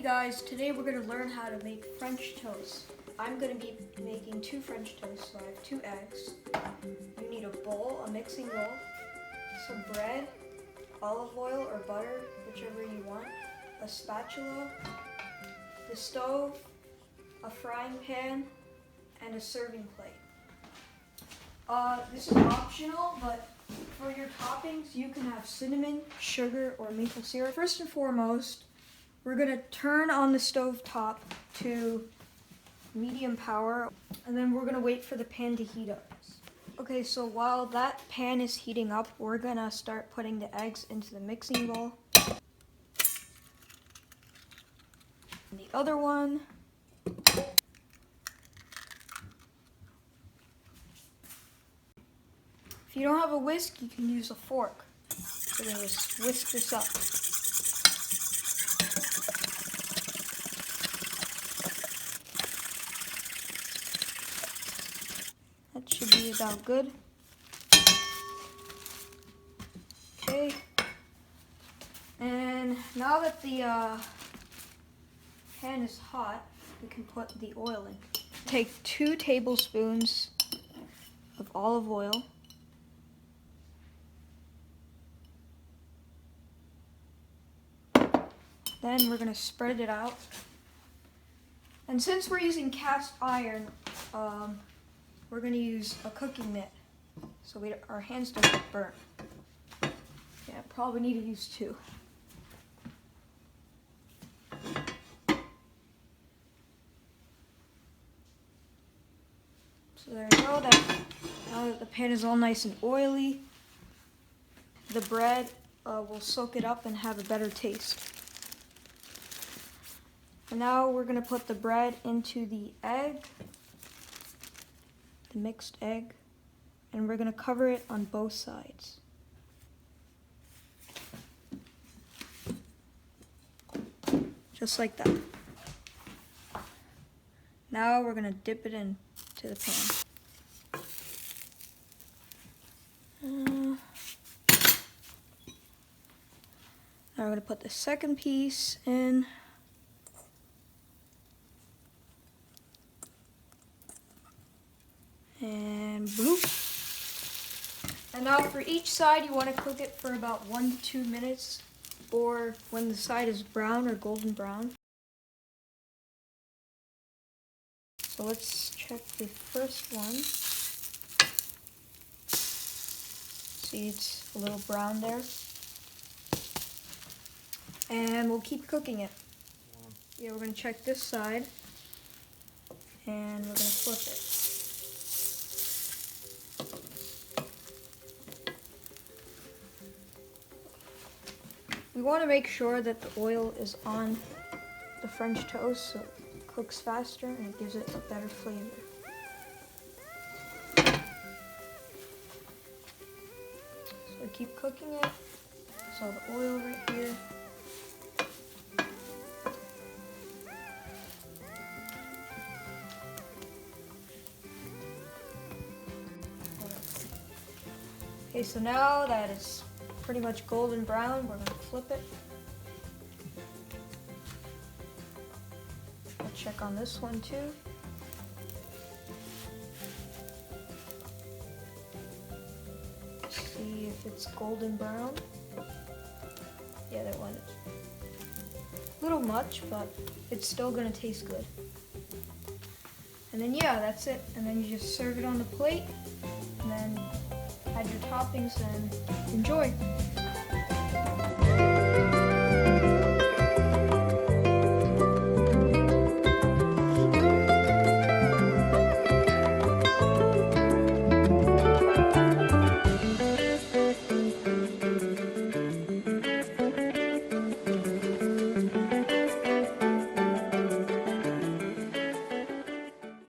Hey guys, today we're going to learn how to make French toast. I'm going to be making 2 French toasts, so I have 2 eggs. You need a bowl, a mixing bowl, some bread, olive oil or butter, whichever you want, a spatula, the stove, a frying pan, and a serving plate. This is optional, but for your toppings, you can have cinnamon, sugar, or maple syrup. First and foremost, we're going to turn on the stove top to medium power, and then we're going to wait for the pan to heat up. Okay, so while that pan is heating up, we're going to start putting the eggs into the mixing bowl. And the other one. If you don't have a whisk, you can use a fork. So then just whisk this up. That should be about good. Okay. And now that the pan is hot, we can put the oil in. Take 2 tablespoons of olive oil. Then we're going to spread it out. And since we're using cast iron, we're going to use a cooking mitt so our hands don't get burnt. Yeah, probably need to use 2. So there you go. Now that the pan is all nice and oily, the bread will soak it up and have a better taste. And now we're going to put the bread into the egg, the mixed egg, and we're going to cover it on both sides. Just like that. Now we're going to dip it into the pan. Now we're going to put the second piece in. And bloop. And now for each side, you want to cook it for about 1 to 2 minutes, or when the side is brown or golden brown. So let's check the first one. See, it's a little brown there. And we'll keep cooking it. Yeah, we're going to check this side, and we're going to flip it. We want to make sure that the oil is on the French toast so it cooks faster and it gives it a better flavor. So keep cooking it. There's all the oil right here. Okay, so now that it's pretty much golden brown, we're going to flip it. I'll check on this one too. See if it's golden brown. Yeah, that one is a little much, but it's still going to taste good. And then yeah, that's it. And then you just serve it on the plate, and then add your toppings and enjoy.